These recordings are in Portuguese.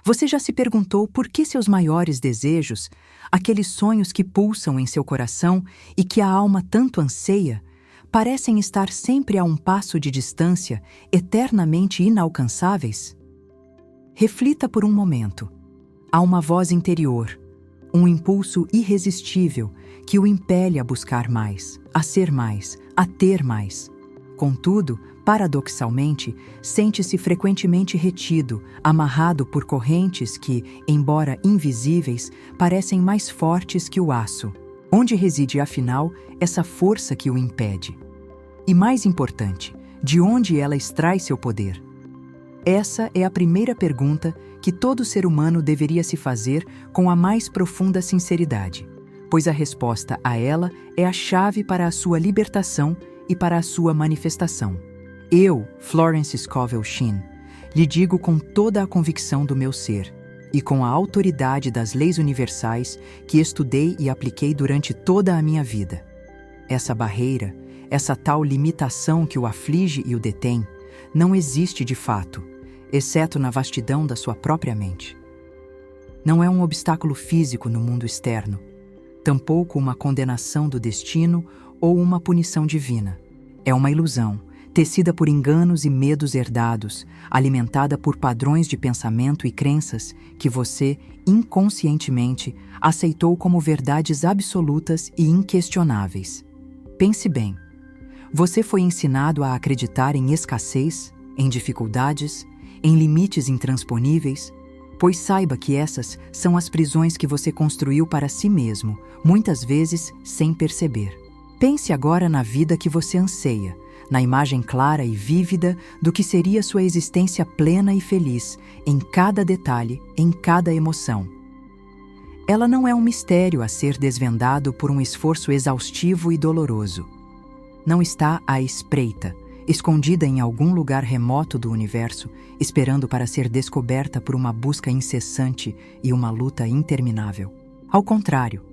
Você já se perguntou por que seus maiores desejos, aqueles sonhos que pulsam em seu coração e que a alma tanto anseia, parecem estar sempre a um passo de distância, eternamente inalcançáveis? Reflita por um momento. Há uma voz interior, um impulso irresistível que o impele a buscar mais, a ser mais, a ter mais. Contudo, paradoxalmente, sente-se frequentemente retido, amarrado por correntes que, embora invisíveis, parecem mais fortes que o aço. Onde reside, afinal, essa força que o impede? E mais importante, de onde ela extrai seu poder? Essa é a primeira pergunta que todo ser humano deveria se fazer com a mais profunda sinceridade, pois a resposta a ela é a chave para a sua libertação e para a sua manifestação. Eu, Florence Scovel Shinn, lhe digo com toda a convicção do meu ser e com a autoridade das leis universais que estudei e apliquei durante toda a minha vida. Essa barreira, essa tal limitação que o aflige e o detém, não existe de fato, exceto na vastidão da sua própria mente. Não é um obstáculo físico no mundo externo, tampouco uma condenação do destino ou uma punição divina. É uma ilusão, tecida por enganos e medos herdados, alimentada por padrões de pensamento e crenças que você, inconscientemente, aceitou como verdades absolutas e inquestionáveis. Pense bem. Você foi ensinado a acreditar em escassez, em dificuldades, em limites intransponíveis, pois saiba que essas são as prisões que você construiu para si mesmo, muitas vezes sem perceber. Pense agora na vida que você anseia, na imagem clara e vívida do que seria sua existência plena e feliz, em cada detalhe, em cada emoção. Ela não é um mistério a ser desvendado por um esforço exaustivo e doloroso. Não está à espreita, escondida em algum lugar remoto do universo, esperando para ser descoberta por uma busca incessante e uma luta interminável. Ao contrário,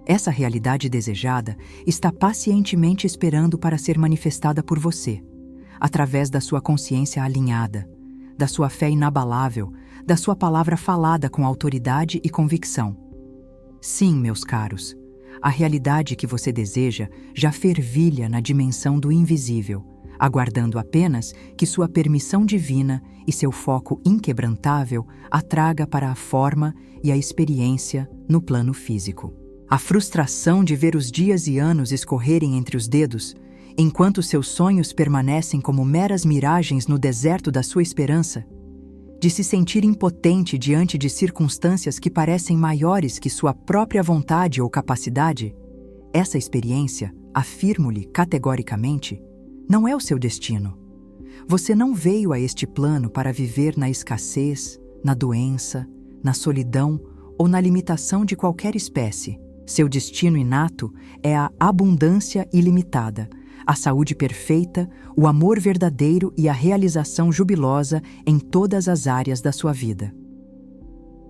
essa realidade desejada está pacientemente esperando para ser manifestada por você, através da sua consciência alinhada, da sua fé inabalável, da sua palavra falada com autoridade e convicção. Sim, meus caros, a realidade que você deseja já fervilha na dimensão do invisível, aguardando apenas que sua permissão divina e seu foco inquebrantável a traga para a forma e a experiência no plano físico. A frustração de ver os dias e anos escorrerem entre os dedos, enquanto seus sonhos permanecem como meras miragens no deserto da sua esperança, de se sentir impotente diante de circunstâncias que parecem maiores que sua própria vontade ou capacidade, essa experiência, afirmo-lhe categoricamente, não é o seu destino. Você não veio a este plano para viver na escassez, na doença, na solidão ou na limitação de qualquer espécie. Seu destino inato é a abundância ilimitada, a saúde perfeita, o amor verdadeiro e a realização jubilosa em todas as áreas da sua vida.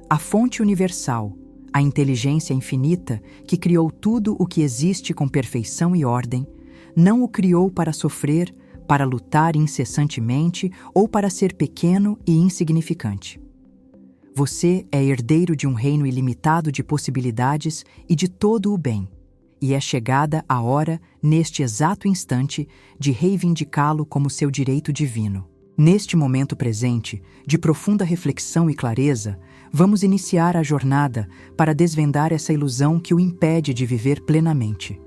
A fonte universal, a inteligência infinita que criou tudo o que existe com perfeição e ordem, não o criou para sofrer, para lutar incessantemente ou para ser pequeno e insignificante. Você é herdeiro de um reino ilimitado de possibilidades e de todo o bem, e é chegada a hora, neste exato instante, de reivindicá-lo como seu direito divino. Neste momento presente, de profunda reflexão e clareza, vamos iniciar a jornada para desvendar essa ilusão que o impede de viver plenamente.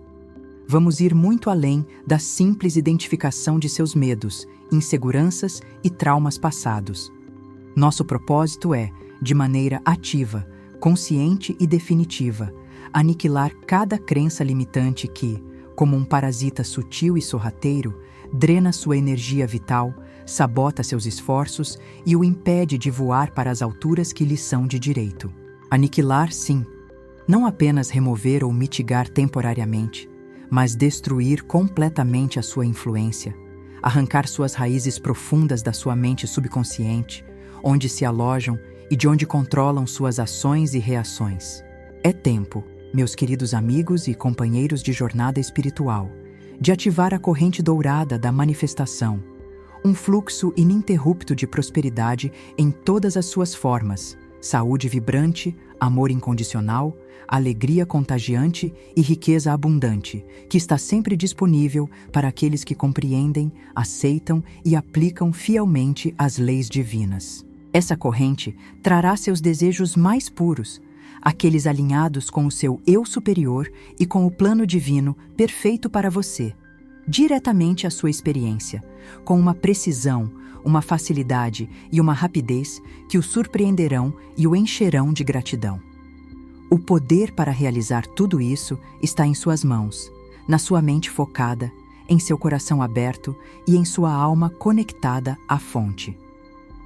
Vamos ir muito além da simples identificação de seus medos, inseguranças e traumas passados. Nosso propósito é, de maneira ativa, consciente e definitiva, aniquilar cada crença limitante que, como um parasita sutil e sorrateiro, drena sua energia vital, sabota seus esforços e o impede de voar para as alturas que lhe são de direito. Aniquilar, sim, não apenas remover ou mitigar temporariamente, mas destruir completamente a sua influência, arrancar suas raízes profundas da sua mente subconsciente, onde se alojam e de onde controlam suas ações e reações. É tempo, meus queridos amigos e companheiros de jornada espiritual, de ativar a corrente dourada da manifestação, um fluxo ininterrupto de prosperidade em todas as suas formas, saúde vibrante, amor incondicional, alegria contagiante e riqueza abundante, que está sempre disponível para aqueles que compreendem, aceitam e aplicam fielmente as leis divinas. Essa corrente trará seus desejos mais puros, aqueles alinhados com o seu eu superior e com o plano divino perfeito para você, diretamente à sua experiência, com uma precisão, uma facilidade e uma rapidez que o surpreenderão e o encherão de gratidão. O poder para realizar tudo isso está em suas mãos, na sua mente focada, em seu coração aberto e em sua alma conectada à fonte.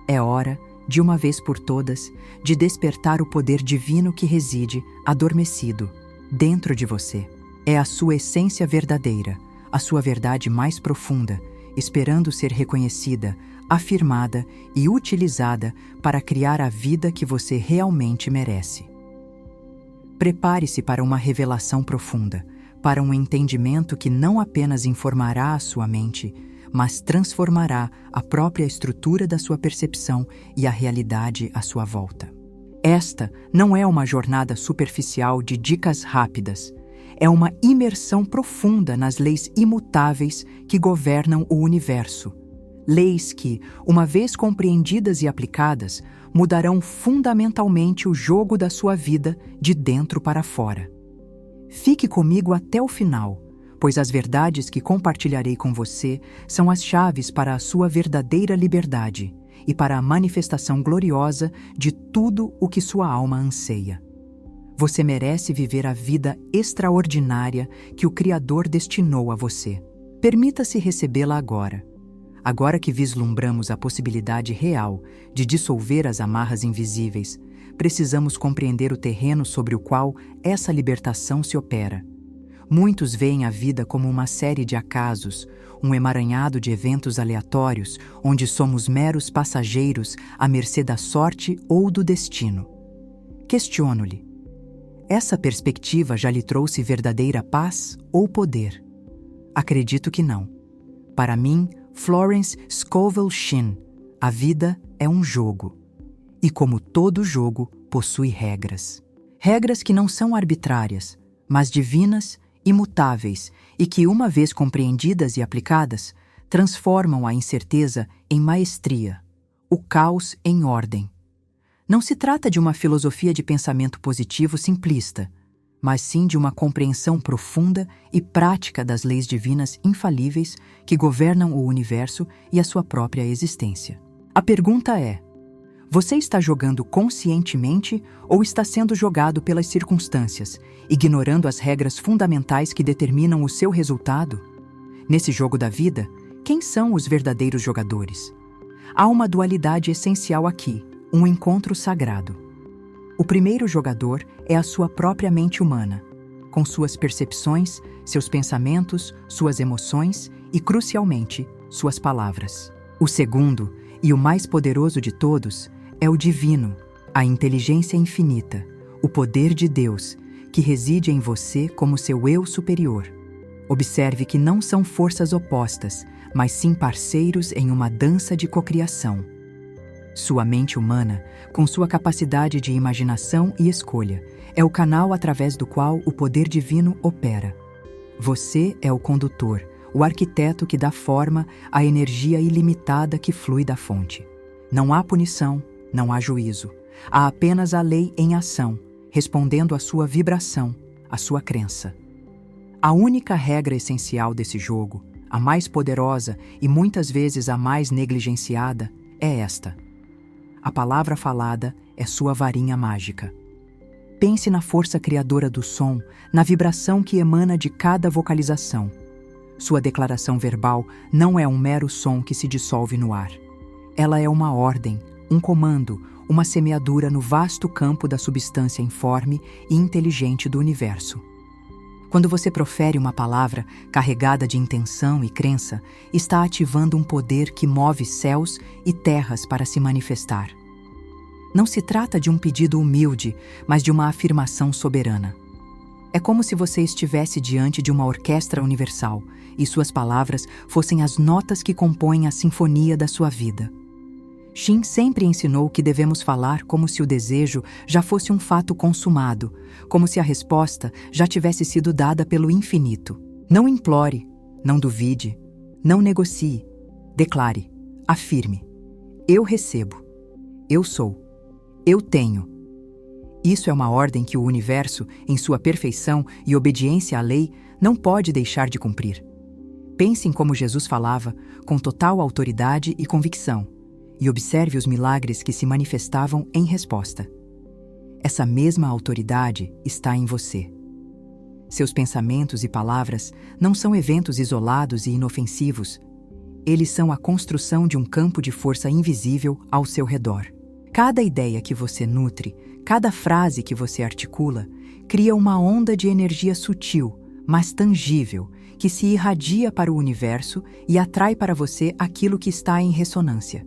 É hora, de uma vez por todas, de despertar o poder divino que reside, adormecido, dentro de você. É a sua essência verdadeira, a sua verdade mais profunda, esperando ser reconhecida, afirmada e utilizada para criar a vida que você realmente merece. Prepare-se para uma revelação profunda, para um entendimento que não apenas informará a sua mente, mas transformará a própria estrutura da sua percepção e a realidade à sua volta. Esta não é uma jornada superficial de dicas rápidas, é uma imersão profunda nas leis imutáveis que governam o universo. Leis que, uma vez compreendidas e aplicadas, mudarão fundamentalmente o jogo da sua vida de dentro para fora. Fique comigo até o final, pois as verdades que compartilharei com você são as chaves para a sua verdadeira liberdade e para a manifestação gloriosa de tudo o que sua alma anseia. Você merece viver a vida extraordinária que o Criador destinou a você. Permita-se recebê-la agora. Agora que vislumbramos a possibilidade real de dissolver as amarras invisíveis, precisamos compreender o terreno sobre o qual essa libertação se opera. Muitos veem a vida como uma série de acasos, um emaranhado de eventos aleatórios, onde somos meros passageiros à mercê da sorte ou do destino. Questiono-lhe: essa perspectiva já lhe trouxe verdadeira paz ou poder? Acredito que não. Para mim, Florence Scovel Shinn, a vida é um jogo. E como todo jogo, possui regras. Regras que não são arbitrárias, mas divinas, imutáveis e que, uma vez compreendidas e aplicadas, transformam a incerteza em maestria, o caos em ordem. Não se trata de uma filosofia de pensamento positivo simplista, mas sim de uma compreensão profunda e prática das leis divinas infalíveis que governam o universo e a sua própria existência. A pergunta é: você está jogando conscientemente ou está sendo jogado pelas circunstâncias, ignorando as regras fundamentais que determinam o seu resultado? Nesse jogo da vida, quem são os verdadeiros jogadores? Há uma dualidade essencial aqui, um encontro sagrado. O primeiro jogador é a sua própria mente humana, com suas percepções, seus pensamentos, suas emoções e, crucialmente, suas palavras. O segundo, e o mais poderoso de todos, é o divino, a inteligência infinita, o poder de Deus, que reside em você como seu eu superior. Observe que não são forças opostas, mas sim parceiros em uma dança de cocriação. Sua mente humana, com sua capacidade de imaginação e escolha, é o canal através do qual o poder divino opera. Você é o condutor, o arquiteto que dá forma à energia ilimitada que flui da fonte. Não há punição, não há juízo. Há apenas a lei em ação, respondendo à sua vibração, à sua crença. A única regra essencial desse jogo, a mais poderosa e muitas vezes a mais negligenciada, é esta: a palavra falada é sua varinha mágica. Pense na força criadora do som, na vibração que emana de cada vocalização. Sua declaração verbal não é um mero som que se dissolve no ar. Ela é uma ordem, um comando, uma semeadura no vasto campo da substância informe e inteligente do universo. Quando você profere uma palavra carregada de intenção e crença, está ativando um poder que move céus e terras para se manifestar. Não se trata de um pedido humilde, mas de uma afirmação soberana. É como se você estivesse diante de uma orquestra universal e suas palavras fossem as notas que compõem a sinfonia da sua vida. Shin sempre ensinou que devemos falar como se o desejo já fosse um fato consumado, como se a resposta já tivesse sido dada pelo infinito. Não implore, não duvide, não negocie, declare, afirme. Eu recebo, eu sou, eu tenho. Isso é uma ordem que o universo, em sua perfeição e obediência à lei, não pode deixar de cumprir. Pense em como Jesus falava, com total autoridade e convicção, e observe os milagres que se manifestavam em resposta. Essa mesma autoridade está em você. Seus pensamentos e palavras não são eventos isolados e inofensivos. Eles são a construção de um campo de força invisível ao seu redor. Cada ideia que você nutre, cada frase que você articula, cria uma onda de energia sutil, mas tangível, que se irradia para o universo e atrai para você aquilo que está em ressonância.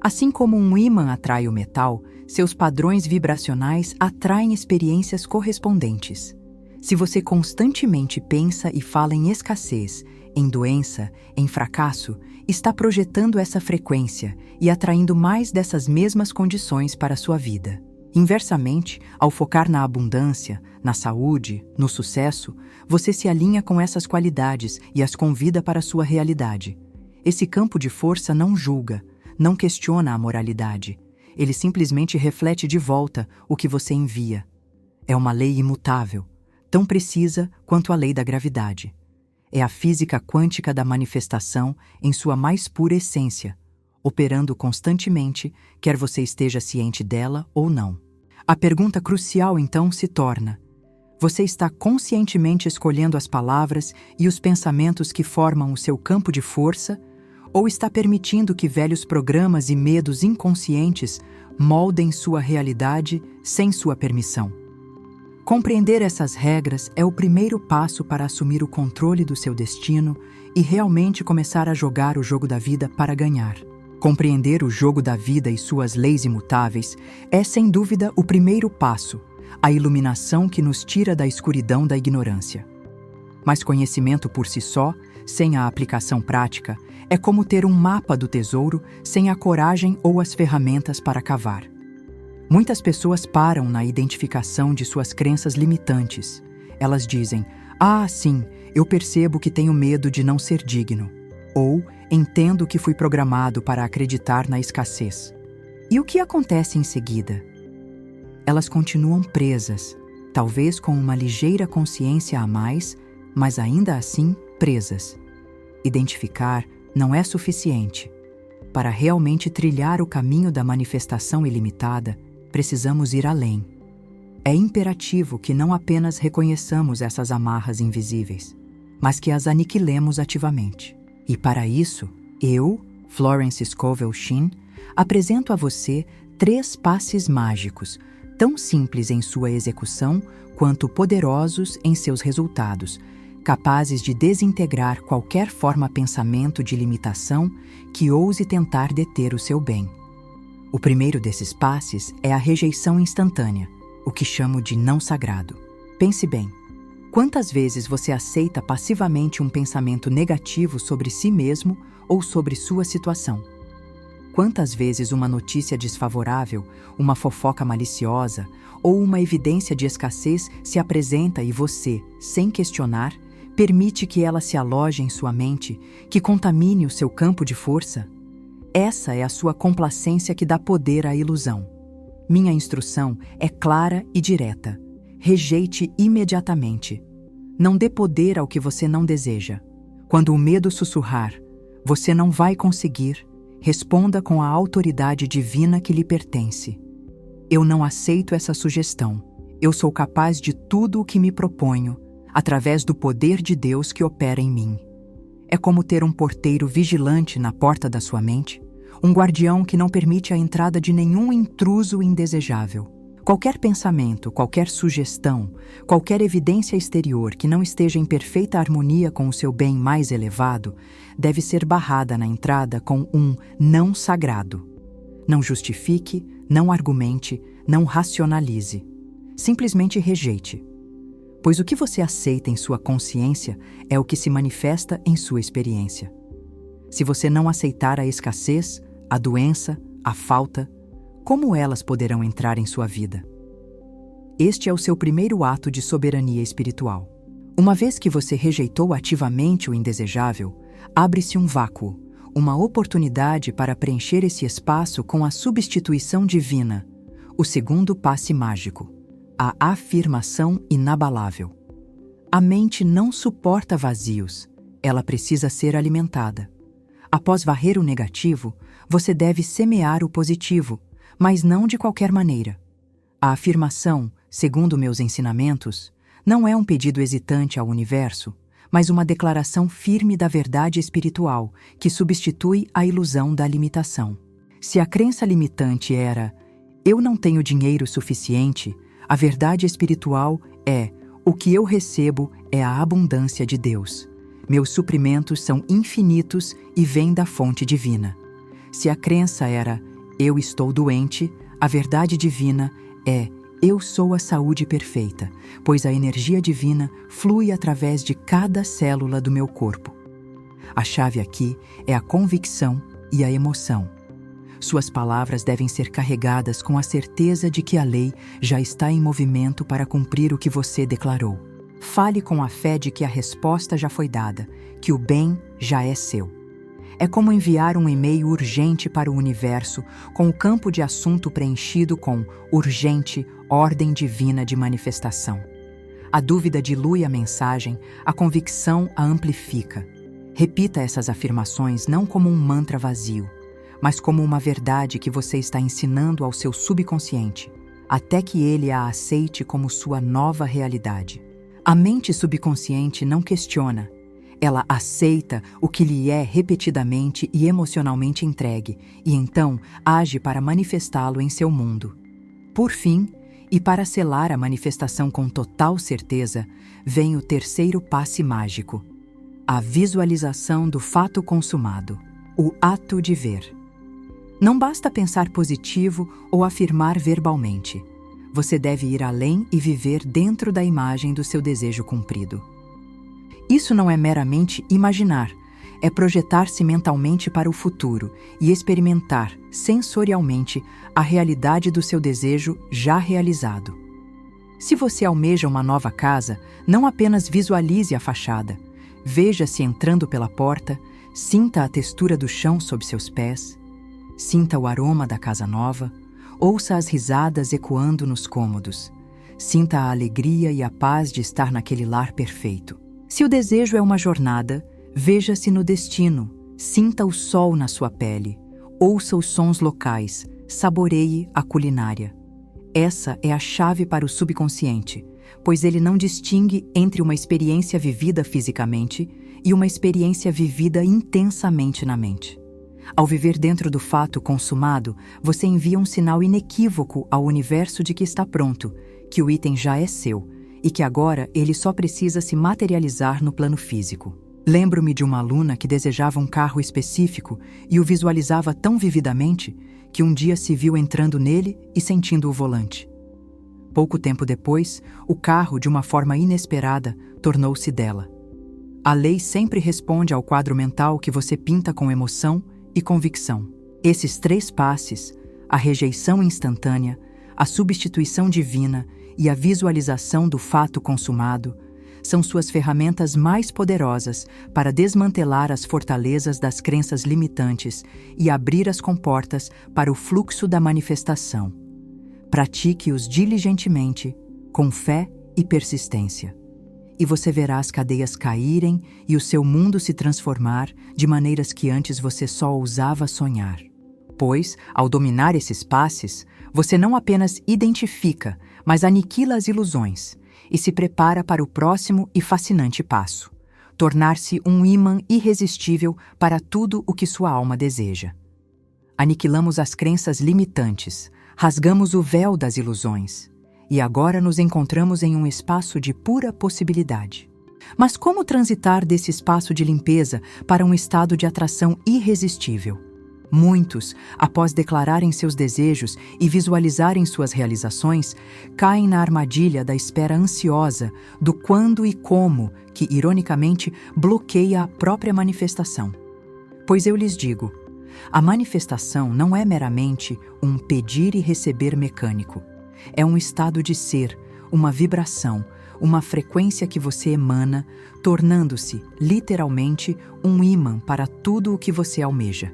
Assim como um ímã atrai o metal, seus padrões vibracionais atraem experiências correspondentes. Se você constantemente pensa e fala em escassez, em doença, em fracasso, está projetando essa frequência e atraindo mais dessas mesmas condições para a sua vida. Inversamente, ao focar na abundância, na saúde, no sucesso, você se alinha com essas qualidades e as convida para a sua realidade. Esse campo de força não julga, não questiona a moralidade. Ele simplesmente reflete de volta o que você envia. É uma lei imutável, tão precisa quanto a lei da gravidade. É a física quântica da manifestação em sua mais pura essência, operando constantemente, quer você esteja ciente dela ou não. A pergunta crucial, então, se torna: você está conscientemente escolhendo as palavras e os pensamentos que formam o seu campo de força, ou está permitindo que velhos programas e medos inconscientes moldem sua realidade sem sua permissão? Compreender essas regras é o primeiro passo para assumir o controle do seu destino e realmente começar a jogar o jogo da vida para ganhar. Compreender o jogo da vida e suas leis imutáveis é, sem dúvida, o primeiro passo, a iluminação que nos tira da escuridão da ignorância. Mas conhecimento por si só, sem a aplicação prática, é como ter um mapa do tesouro sem a coragem ou as ferramentas para cavar. Muitas pessoas param na identificação de suas crenças limitantes. Elas dizem: "Ah, sim, eu percebo que tenho medo de não ser digno." Ou "Entendo que fui programado para acreditar na escassez." E o que acontece em seguida? Elas continuam presas, talvez com uma ligeira consciência a mais, mas ainda assim presas. Identificar não é suficiente. Para realmente trilhar o caminho da manifestação ilimitada, precisamos ir além. É imperativo que não apenas reconheçamos essas amarras invisíveis, mas que as aniquilemos ativamente. E para isso, eu, Florence Scovel Shinn, apresento a você 3 passes mágicos, tão simples em sua execução quanto poderosos em seus resultados, capazes de desintegrar qualquer forma-pensamento de limitação que ouse tentar deter o seu bem. O primeiro desses passes é a rejeição instantânea, o que chamo de não sagrado. Pense bem, quantas vezes você aceita passivamente um pensamento negativo sobre si mesmo ou sobre sua situação? Quantas vezes uma notícia desfavorável, uma fofoca maliciosa ou uma evidência de escassez se apresenta e você, sem questionar, permite que ela se aloje em sua mente, que contamine o seu campo de força? Essa é a sua complacência que dá poder à ilusão. Minha instrução é clara e direta. Rejeite imediatamente. Não dê poder ao que você não deseja. Quando o medo sussurrar, você não vai conseguir, responda com a autoridade divina que lhe pertence. Eu não aceito essa sugestão. Eu sou capaz de tudo o que me proponho, através do poder de Deus que opera em mim. É como ter um porteiro vigilante na porta da sua mente, um guardião que não permite a entrada de nenhum intruso indesejável. Qualquer pensamento, qualquer sugestão, qualquer evidência exterior que não esteja em perfeita harmonia com o seu bem mais elevado, deve ser barrada na entrada com um não sagrado. Não justifique, não argumente, não racionalize. Simplesmente rejeite. Pois o que você aceita em sua consciência é o que se manifesta em sua experiência. Se você não aceitar a escassez, a doença, a falta, como elas poderão entrar em sua vida? Este é o seu primeiro ato de soberania espiritual. Uma vez que você rejeitou ativamente o indesejável, abre-se um vácuo, uma oportunidade para preencher esse espaço com a substituição divina, o segundo passe mágico, a afirmação inabalável. A mente não suporta vazios, ela precisa ser alimentada. Após varrer o negativo, você deve semear o positivo, mas não de qualquer maneira. A afirmação, segundo meus ensinamentos, não é um pedido hesitante ao universo, mas uma declaração firme da verdade espiritual que substitui a ilusão da limitação. Se a crença limitante era "eu não tenho dinheiro suficiente", a verdade espiritual é "o que eu recebo é a abundância de Deus. Meus suprimentos são infinitos e vêm da fonte divina". Se a crença era "eu estou doente", a verdade divina é "eu sou a saúde perfeita, pois a energia divina flui através de cada célula do meu corpo". A chave aqui é a convicção e a emoção. Suas palavras devem ser carregadas com a certeza de que a lei já está em movimento para cumprir o que você declarou. Fale com a fé de que a resposta já foi dada, que o bem já é seu. É como enviar um e-mail urgente para o universo, com o campo de assunto preenchido com "urgente, ordem divina de manifestação". A dúvida dilui a mensagem, a convicção a amplifica. Repita essas afirmações não como um mantra vazio, mas como uma verdade que você está ensinando ao seu subconsciente, até que ele a aceite como sua nova realidade. A mente subconsciente não questiona. Ela aceita o que lhe é repetidamente e emocionalmente entregue, e então age para manifestá-lo em seu mundo. Por fim, e para selar a manifestação com total certeza, vem o terceiro passe mágico: a visualização do fato consumado, o ato de ver. Não basta pensar positivo ou afirmar verbalmente. Você deve ir além e viver dentro da imagem do seu desejo cumprido. Isso não é meramente imaginar, é projetar-se mentalmente para o futuro e experimentar, sensorialmente, a realidade do seu desejo já realizado. Se você almeja uma nova casa, não apenas visualize a fachada, veja-se entrando pela porta, sinta a textura do chão sob seus pés, sinta o aroma da casa nova, ouça as risadas ecoando nos cômodos, sinta a alegria e a paz de estar naquele lar perfeito. Se o desejo é uma jornada, veja-se no destino, sinta o sol na sua pele, ouça os sons locais, saboreie a culinária. Essa é a chave para o subconsciente, pois ele não distingue entre uma experiência vivida fisicamente e uma experiência vivida intensamente na mente. Ao viver dentro do fato consumado, você envia um sinal inequívoco ao universo de que está pronto, que o item já é seu, e que agora ele só precisa se materializar no plano físico. Lembro-me de uma aluna que desejava um carro específico e o visualizava tão vividamente que um dia se viu entrando nele e sentindo o volante. Pouco tempo depois, o carro, de uma forma inesperada, tornou-se dela. A lei sempre responde ao quadro mental que você pinta com emoção e convicção. Esses três passes, a rejeição instantânea, a substituição divina e a visualização do fato consumado, são suas ferramentas mais poderosas para desmantelar as fortalezas das crenças limitantes e abrir as comportas para o fluxo da manifestação. Pratique-os diligentemente, com fé e persistência. E você verá as cadeias caírem e o seu mundo se transformar de maneiras que antes você só ousava sonhar. Pois, ao dominar esses passes, você não apenas identifica, mas aniquila as ilusões e se prepara para o próximo e fascinante passo: tornar-se um ímã irresistível para tudo o que sua alma deseja. Aniquilamos as crenças limitantes, rasgamos o véu das ilusões, e agora nos encontramos em um espaço de pura possibilidade. Mas como transitar desse espaço de limpeza para um estado de atração irresistível? Muitos, após declararem seus desejos e visualizarem suas realizações, caem na armadilha da espera ansiosa, do quando e como, que, ironicamente, bloqueia a própria manifestação. Pois eu lhes digo, A manifestação não é meramente um pedir e receber mecânico. É um estado de ser, uma vibração, uma frequência que você emana, tornando-se, literalmente, um ímã para tudo o que você almeja.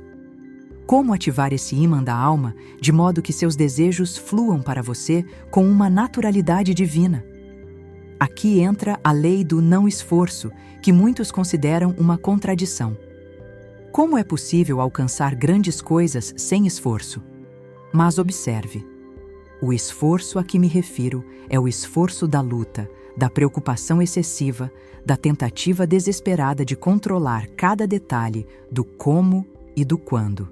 Como ativar esse ímã da alma de modo que seus desejos fluam para você com uma naturalidade divina? Aqui entra a lei do não esforço, que muitos consideram uma contradição. Como é possível alcançar grandes coisas sem esforço? Mas observe. O esforço a que me refiro é o esforço da luta, da preocupação excessiva, da tentativa desesperada de controlar cada detalhe do como e do quando.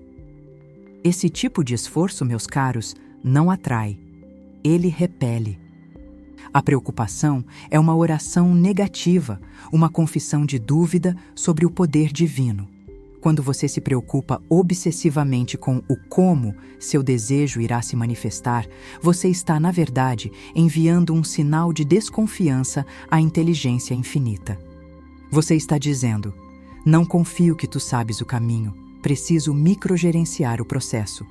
Esse tipo de esforço, meus caros, não atrai, ele repele. A preocupação é uma oração negativa, uma confissão de dúvida sobre o poder divino. Quando você se preocupa obsessivamente com o como seu desejo irá se manifestar, você está, na verdade, enviando um sinal de desconfiança à inteligência infinita. Você está dizendo: não confio que tu sabes o caminho, preciso microgerenciar o processo.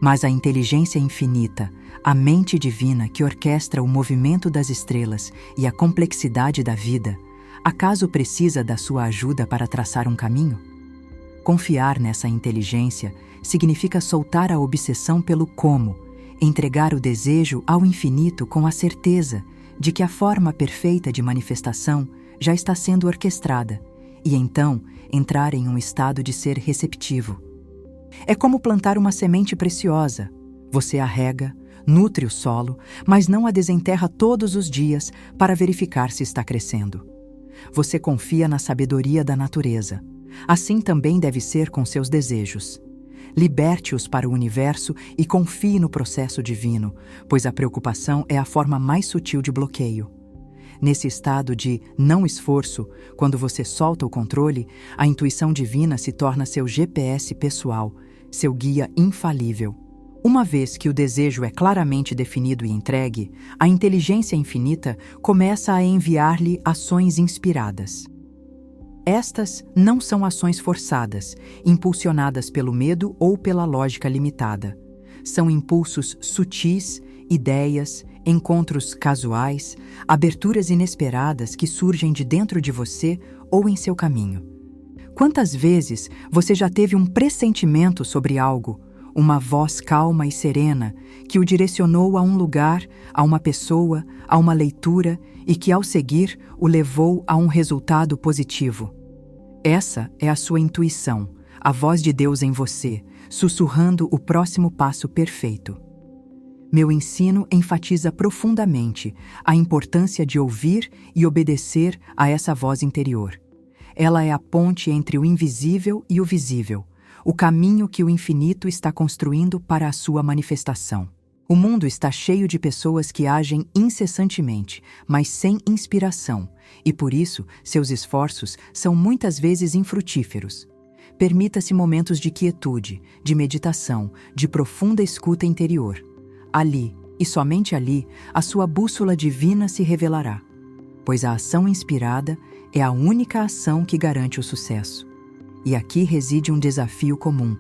Mas a inteligência infinita, a mente divina que orquestra o movimento das estrelas e a complexidade da vida, acaso precisa da sua ajuda para traçar um caminho? Confiar nessa inteligência significa soltar a obsessão pelo como, entregar o desejo ao infinito com a certeza de que a forma perfeita de manifestação já está sendo orquestrada, e então entrar em um estado de ser receptivo. É como plantar uma semente preciosa. Você a rega, nutre o solo, mas não a desenterra todos os dias para verificar se está crescendo. Você confia na sabedoria da natureza. Assim também deve ser com seus desejos. Liberte-os para o universo e confie no processo divino, pois a preocupação é a forma mais sutil de bloqueio. Nesse estado de não esforço, quando você solta o controle, a intuição divina se torna seu GPS pessoal, seu guia infalível. Uma vez que o desejo é claramente definido e entregue, a inteligência infinita começa a enviar-lhe ações inspiradas. Estas não são ações forçadas, impulsionadas pelo medo ou pela lógica limitada. São impulsos sutis, ideias, encontros casuais, aberturas inesperadas que surgem de dentro de você ou em seu caminho. Quantas vezes você já teve um pressentimento sobre algo, uma voz calma e serena que o direcionou a um lugar, a uma pessoa, a uma leitura e que, ao seguir, o levou a um resultado positivo? Essa é a sua intuição, a voz de Deus em você, sussurrando o próximo passo perfeito. Meu ensino enfatiza profundamente a importância de ouvir e obedecer a essa voz interior. Ela é a ponte entre o invisível e o visível, o caminho que o infinito está construindo para a sua manifestação. O mundo está cheio de pessoas que agem incessantemente, mas sem inspiração, e por isso seus esforços são muitas vezes infrutíferos. Permita-se momentos de quietude, de meditação, de profunda escuta interior. Ali, e somente ali, a sua bússola divina se revelará, pois a ação inspirada é a única ação que garante o sucesso. E aqui reside um desafio comum,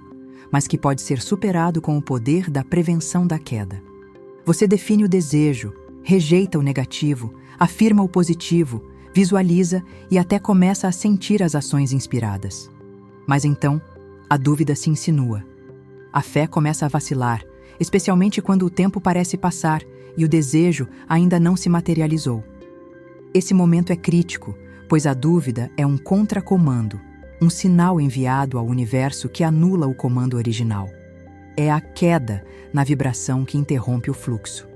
mas que pode ser superado com o poder da prevenção da queda. Você define o desejo, rejeita o negativo, afirma o positivo, visualiza e até começa a sentir as ações inspiradas. Mas então, a dúvida se insinua. A fé começa a vacilar, especialmente quando o tempo parece passar e o desejo ainda não se materializou. Esse momento é crítico, pois a dúvida é um contracomando, um sinal enviado ao universo que anula o comando original. É a queda na vibração que interrompe o fluxo.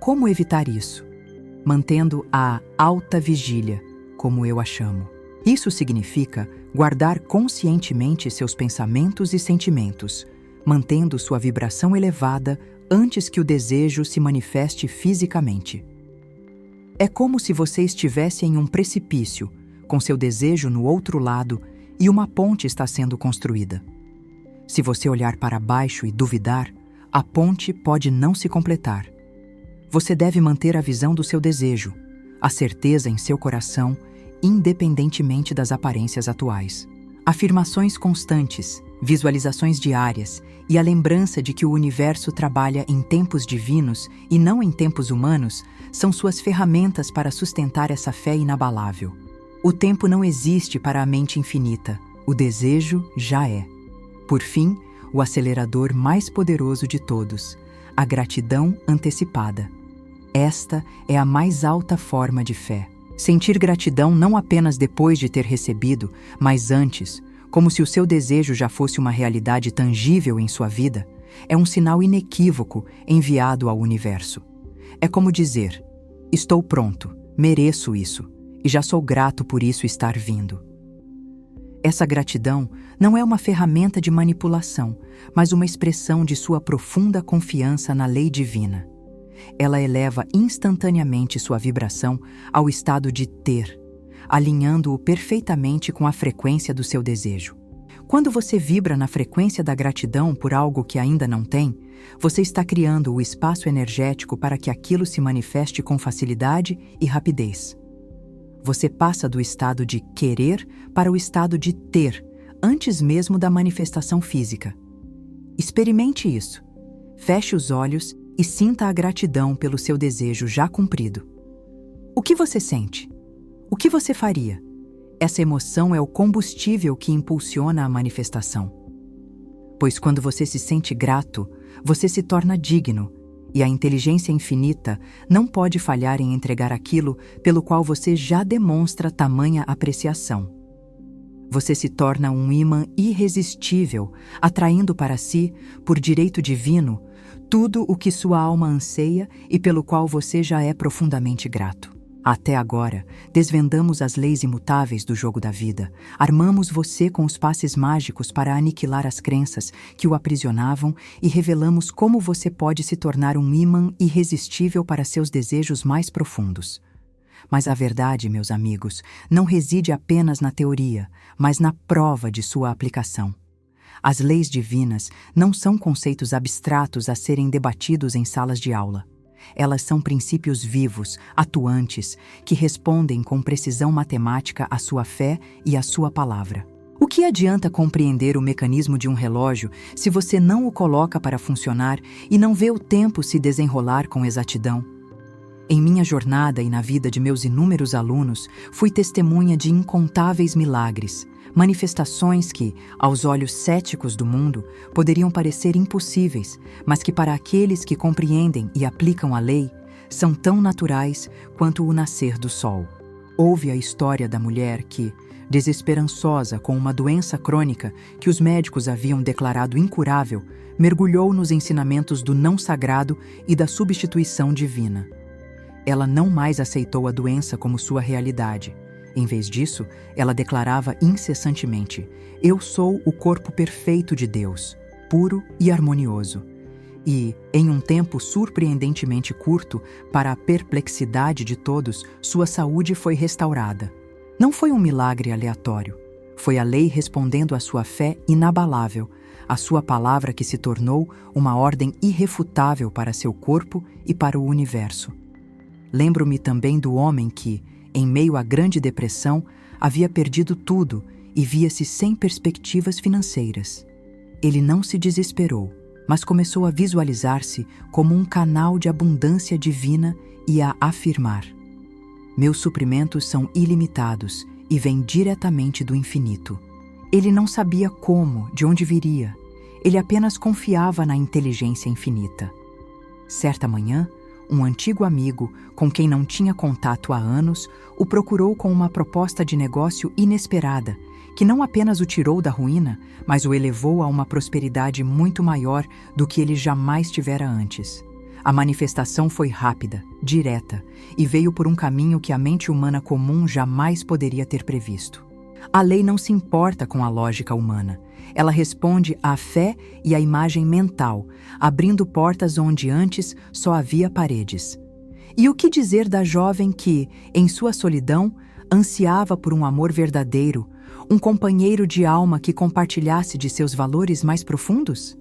Como evitar isso? Mantendo a alta vigília, como eu a chamo. Isso significa guardar conscientemente seus pensamentos e sentimentos, mantendo sua vibração elevada antes que o desejo se manifeste fisicamente. É como se você estivesse em um precipício, com seu desejo no outro lado e uma ponte está sendo construída. Se você olhar para baixo e duvidar, a ponte pode não se completar. Você deve manter a visão do seu desejo, a certeza em seu coração, independentemente das aparências atuais. Afirmações constantes, visualizações diárias e a lembrança de que o universo trabalha em tempos divinos e não em tempos humanos são suas ferramentas para sustentar essa fé inabalável. O tempo não existe para a mente infinita, o desejo já é. Por fim, o acelerador mais poderoso de todos, a gratidão antecipada. Esta é a mais alta forma de fé. Sentir gratidão não apenas depois de ter recebido, mas antes, como se o seu desejo já fosse uma realidade tangível em sua vida, é um sinal inequívoco enviado ao universo. É como dizer: estou pronto, mereço isso, e já sou grato por isso estar vindo. Essa gratidão não é uma ferramenta de manipulação, mas uma expressão de sua profunda confiança na lei divina. Ela eleva instantaneamente sua vibração ao estado de ter, alinhando-o perfeitamente com a frequência do seu desejo. Quando você vibra na frequência da gratidão por algo que ainda não tem, você está criando o espaço energético para que aquilo se manifeste com facilidade e rapidez. Você passa do estado de querer para o estado de ter, antes mesmo da manifestação física. Experimente isso. Feche os olhos e sinta a gratidão pelo seu desejo já cumprido. O que você sente? O que você faria? Essa emoção é o combustível que impulsiona a manifestação. Pois quando você se sente grato, você se torna digno, e a inteligência infinita não pode falhar em entregar aquilo pelo qual você já demonstra tamanha apreciação. Você se torna um ímã irresistível, atraindo para si, por direito divino, tudo o que sua alma anseia e pelo qual você já é profundamente grato. Até agora, desvendamos as leis imutáveis do jogo da vida, armamos você com os passes mágicos para aniquilar as crenças que o aprisionavam e revelamos como você pode se tornar um ímã irresistível para seus desejos mais profundos. Mas a verdade, meus amigos, não reside apenas na teoria, mas na prova de sua aplicação. As leis divinas não são conceitos abstratos a serem debatidos em salas de aula. Elas são princípios vivos, atuantes, que respondem com precisão matemática à sua fé e à sua palavra. O que adianta compreender o mecanismo de um relógio se você não o coloca para funcionar e não vê o tempo se desenrolar com exatidão? Em minha jornada e na vida de meus inúmeros alunos, fui testemunha de incontáveis milagres, manifestações que, aos olhos céticos do mundo, poderiam parecer impossíveis, mas que para aqueles que compreendem e aplicam a lei, são tão naturais quanto o nascer do sol. Houve a história da mulher que, desesperançosa com uma doença crônica que os médicos haviam declarado incurável, mergulhou nos ensinamentos do não sagrado e da substituição divina. Ela não mais aceitou a doença como sua realidade. Em vez disso, ela declarava incessantemente: eu sou o corpo perfeito de Deus, puro e harmonioso. E, em um tempo surpreendentemente curto, para a perplexidade de todos, sua saúde foi restaurada. Não foi um milagre aleatório. Foi a lei respondendo à sua fé inabalável, a sua palavra que se tornou uma ordem irrefutável para seu corpo e para o universo. Lembro-me também do homem que, em meio à Grande Depressão, havia perdido tudo e via-se sem perspectivas financeiras. Ele não se desesperou, mas começou a visualizar-se como um canal de abundância divina e a afirmar: meus suprimentos são ilimitados e vêm diretamente do infinito. Ele não sabia como, de onde viria. Ele apenas confiava na inteligência infinita. Certa manhã, um antigo amigo, com quem não tinha contato há anos, o procurou com uma proposta de negócio inesperada, que não apenas o tirou da ruína, mas o elevou a uma prosperidade muito maior do que ele jamais tivera antes. A manifestação foi rápida, direta, e veio por um caminho que a mente humana comum jamais poderia ter previsto. A lei não se importa com a lógica humana. Ela responde à fé e à imagem mental, abrindo portas onde antes só havia paredes. E o que dizer da jovem que, em sua solidão, ansiava por um amor verdadeiro, um companheiro de alma que compartilhasse de seus valores mais profundos?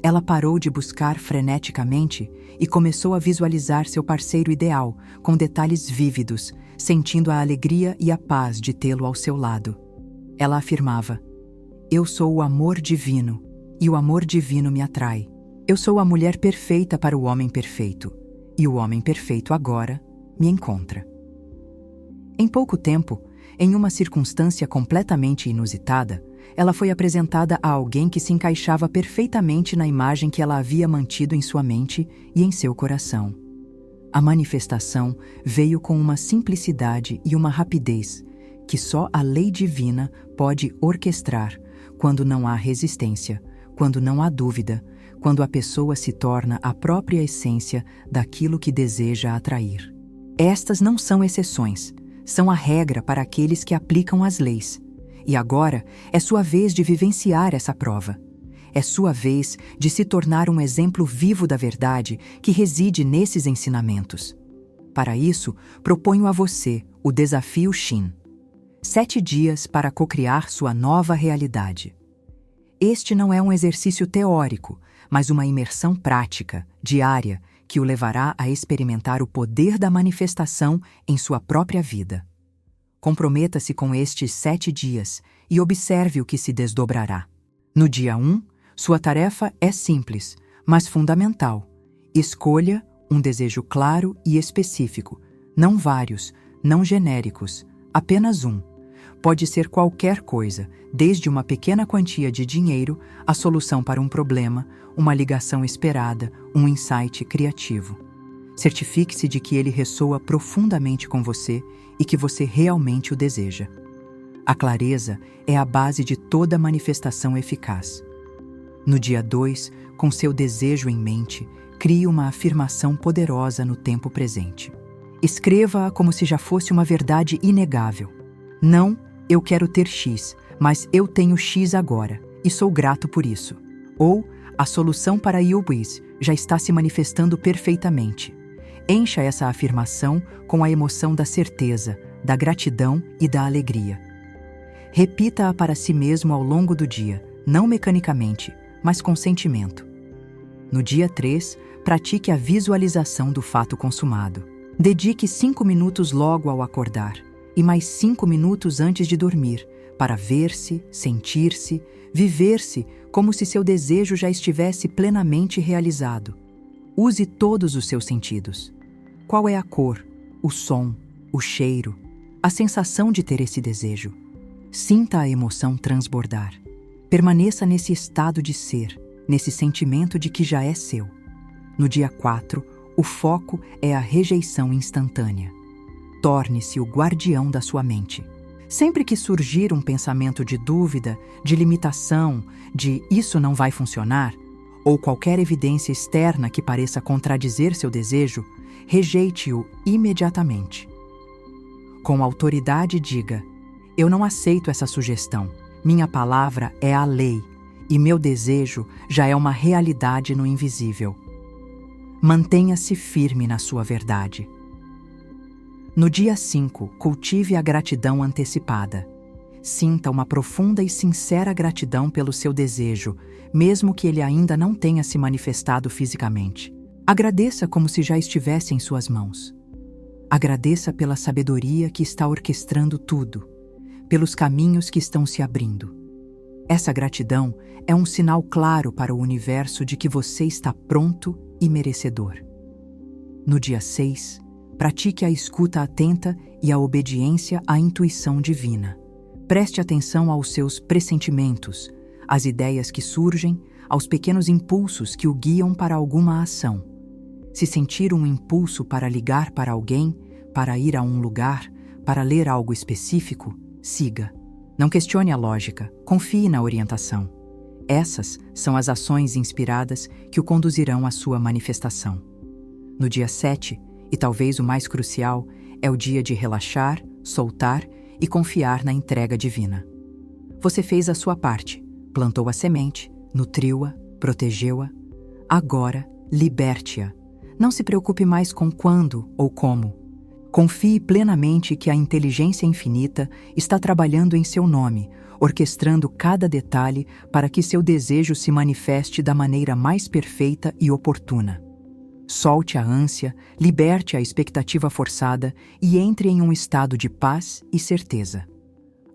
Ela parou de buscar freneticamente e começou a visualizar seu parceiro ideal, com detalhes vívidos, sentindo a alegria e a paz de tê-lo ao seu lado. Ela afirmava: Eu sou o amor divino, e o amor divino me atrai. Eu sou a mulher perfeita para o homem perfeito, e o homem perfeito agora me encontra. Em pouco tempo, em uma circunstância completamente inusitada, ela foi apresentada a alguém que se encaixava perfeitamente na imagem que ela havia mantido em sua mente e em seu coração. A manifestação veio com uma simplicidade e uma rapidez que só a lei divina pode orquestrar quando não há resistência, quando não há dúvida, quando a pessoa se torna a própria essência daquilo que deseja atrair. Estas não são exceções, são a regra para aqueles que aplicam as leis. E agora é sua vez de vivenciar essa prova. É sua vez de se tornar um exemplo vivo da verdade que reside nesses ensinamentos. Para isso, proponho a você o desafio Shin. 7 dias para cocriar sua nova realidade. Este não é um exercício teórico, mas uma imersão prática, diária, que o levará a experimentar o poder da manifestação em sua própria vida. Comprometa-se com estes 7 dias e observe o que se desdobrará. No dia 1, sua tarefa é simples, mas fundamental. Escolha um desejo claro e específico, não vários, não genéricos, apenas um. Pode ser qualquer coisa, desde uma pequena quantia de dinheiro, a solução para um problema, uma ligação esperada, um insight criativo. Certifique-se de que ele ressoa profundamente com você e que você realmente o deseja. A clareza é a base de toda manifestação eficaz. No dia 2, com seu desejo em mente, crie uma afirmação poderosa no tempo presente. Escreva-a como se já fosse uma verdade inegável. Não, eu quero ter X, mas eu tenho X agora, e sou grato por isso. Ou, a solução para Yubis já está se manifestando perfeitamente. Encha essa afirmação com a emoção da certeza, da gratidão e da alegria. Repita-a para si mesmo ao longo do dia, não mecanicamente, mas com sentimento. No dia 3, pratique a visualização do fato consumado. Dedique 5 minutos logo ao acordar e mais 5 minutos antes de dormir, para ver-se, sentir-se, viver-se como se seu desejo já estivesse plenamente realizado. Use todos os seus sentidos. Qual é a cor, o som, o cheiro, a sensação de ter esse desejo? Sinta a emoção transbordar. Permaneça nesse estado de ser, nesse sentimento de que já é seu. No dia 4, o foco é a rejeição instantânea. Torne-se o guardião da sua mente. Sempre que surgir um pensamento de dúvida, de limitação, de isso não vai funcionar, ou qualquer evidência externa que pareça contradizer seu desejo, rejeite-o imediatamente. Com autoridade diga: eu não aceito essa sugestão. Minha palavra é a lei, e meu desejo já é uma realidade no invisível. Mantenha-se firme na sua verdade. No dia 5, cultive a gratidão antecipada. Sinta uma profunda e sincera gratidão pelo seu desejo, mesmo que ele ainda não tenha se manifestado fisicamente. Agradeça como se já estivesse em suas mãos. Agradeça pela sabedoria que está orquestrando tudo, pelos caminhos que estão se abrindo. Essa gratidão é um sinal claro para o universo de que você está pronto e merecedor. No dia 6, pratique a escuta atenta e a obediência à intuição divina. Preste atenção aos seus pressentimentos, às ideias que surgem, aos pequenos impulsos que o guiam para alguma ação. Se sentir um impulso para ligar para alguém, para ir a um lugar, para ler algo específico, siga. Não questione a lógica, confie na orientação. Essas são as ações inspiradas que o conduzirão à sua manifestação. No dia 7, e talvez o mais crucial, é o dia de relaxar, soltar e confiar na entrega divina. Você fez a sua parte, plantou a semente, nutriu-a, protegeu-a. Agora, liberte-a. Não se preocupe mais com quando ou como. Confie plenamente que a inteligência infinita está trabalhando em seu nome, orquestrando cada detalhe para que seu desejo se manifeste da maneira mais perfeita e oportuna. Solte a ânsia, liberte a expectativa forçada e entre em um estado de paz e certeza.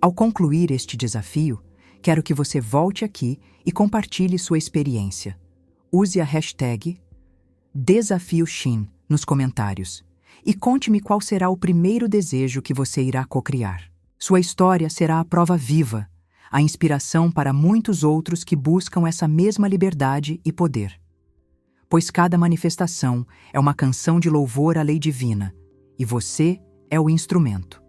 Ao concluir este desafio, quero que você volte aqui e compartilhe sua experiência. Use a hashtag DesafioShin nos comentários e conte-me qual será o primeiro desejo que você irá cocriar. Sua história será a prova viva, a inspiração para muitos outros que buscam essa mesma liberdade e poder. Pois cada manifestação é uma canção de louvor à lei divina, e você é o instrumento.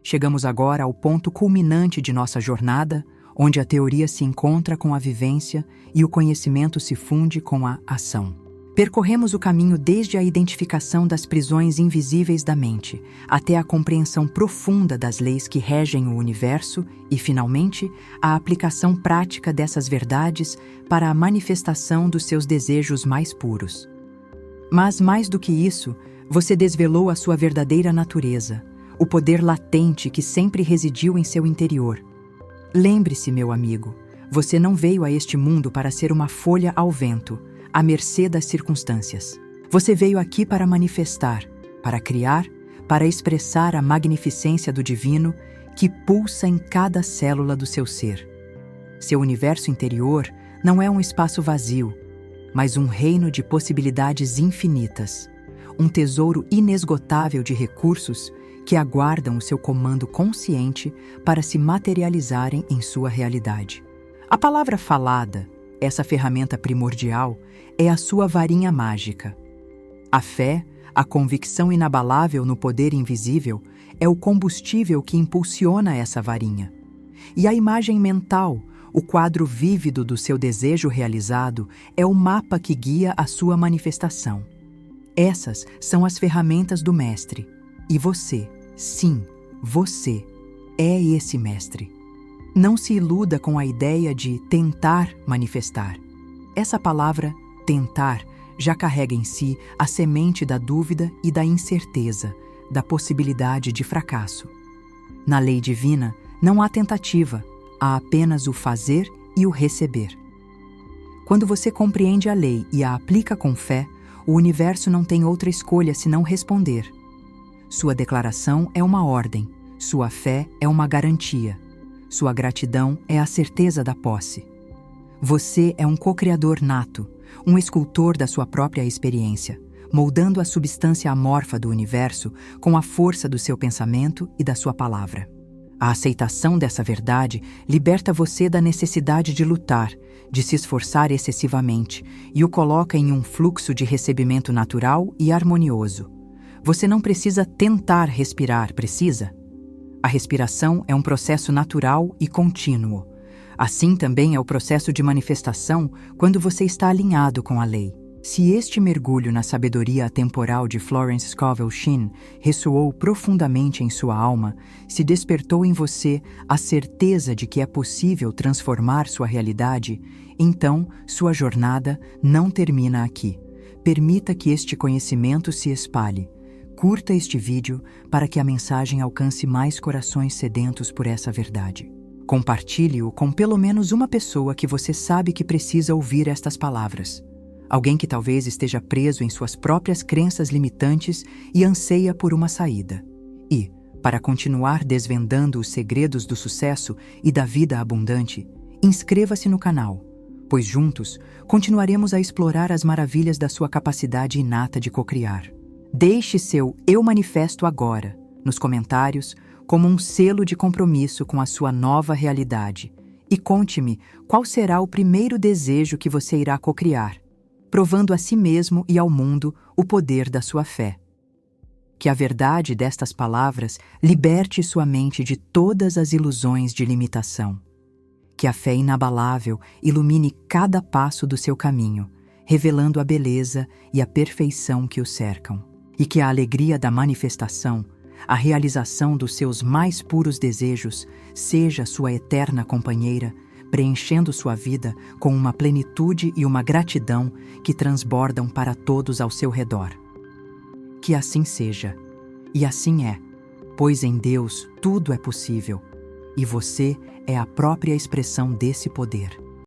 Chegamos agora ao ponto culminante de nossa jornada, onde a teoria se encontra com a vivência e o conhecimento se funde com a ação. Percorremos o caminho desde a identificação das prisões invisíveis da mente, até a compreensão profunda das leis que regem o universo e, finalmente, a aplicação prática dessas verdades para a manifestação dos seus desejos mais puros. Mas, mais do que isso, você desvelou a sua verdadeira natureza, o poder latente que sempre residiu em seu interior. Lembre-se, meu amigo, você não veio a este mundo para ser uma folha ao vento, à mercê das circunstâncias. Você veio aqui para manifestar, para criar, para expressar a magnificência do divino que pulsa em cada célula do seu ser. Seu universo interior não é um espaço vazio, mas um reino de possibilidades infinitas, um tesouro inesgotável de recursos que aguardam o seu comando consciente para se materializarem em sua realidade. A palavra falada, essa ferramenta primordial, é a sua varinha mágica. A fé, a convicção inabalável no poder invisível, é o combustível que impulsiona essa varinha. E a imagem mental, o quadro vívido do seu desejo realizado, é o mapa que guia a sua manifestação. Essas são as ferramentas do mestre. E você, sim, você, é esse mestre. Não se iluda com a ideia de tentar manifestar. Essa palavra, tentar, já carrega em si a semente da dúvida e da incerteza, da possibilidade de fracasso. Na lei divina, não há tentativa, há apenas o fazer e o receber. Quando você compreende a lei e a aplica com fé, o universo não tem outra escolha senão responder. Sua declaração é uma ordem, sua fé é uma garantia, sua gratidão é a certeza da posse. Você é um co-criador nato, um escultor da sua própria experiência, moldando a substância amorfa do universo com a força do seu pensamento e da sua palavra. A aceitação dessa verdade liberta você da necessidade de lutar, de se esforçar excessivamente, e o coloca em um fluxo de recebimento natural e harmonioso. Você não precisa tentar respirar, precisa? A respiração é um processo natural e contínuo. Assim também é o processo de manifestação quando você está alinhado com a lei. Se este mergulho na sabedoria atemporal de Florence Scovel Shinn ressoou profundamente em sua alma, se despertou em você a certeza de que é possível transformar sua realidade, então sua jornada não termina aqui. Permita que este conhecimento se espalhe. Curta este vídeo para que a mensagem alcance mais corações sedentos por essa verdade. Compartilhe-o com pelo menos uma pessoa que você sabe que precisa ouvir estas palavras. Alguém que talvez esteja preso em suas próprias crenças limitantes e anseia por uma saída. E, para continuar desvendando os segredos do sucesso e da vida abundante, inscreva-se no canal, pois juntos continuaremos a explorar as maravilhas da sua capacidade inata de cocriar. Deixe seu "Eu manifesto agora" nos comentários como um selo de compromisso com a sua nova realidade e conte-me qual será o primeiro desejo que você irá cocriar, provando a si mesmo e ao mundo o poder da sua fé. Que a verdade destas palavras liberte sua mente de todas as ilusões de limitação. Que a fé inabalável ilumine cada passo do seu caminho, revelando a beleza e a perfeição que o cercam. E que a alegria da manifestação, a realização dos seus mais puros desejos, seja sua eterna companheira, preenchendo sua vida com uma plenitude e uma gratidão que transbordam para todos ao seu redor. Que assim seja, e assim é, pois em Deus tudo é possível, e você é a própria expressão desse poder.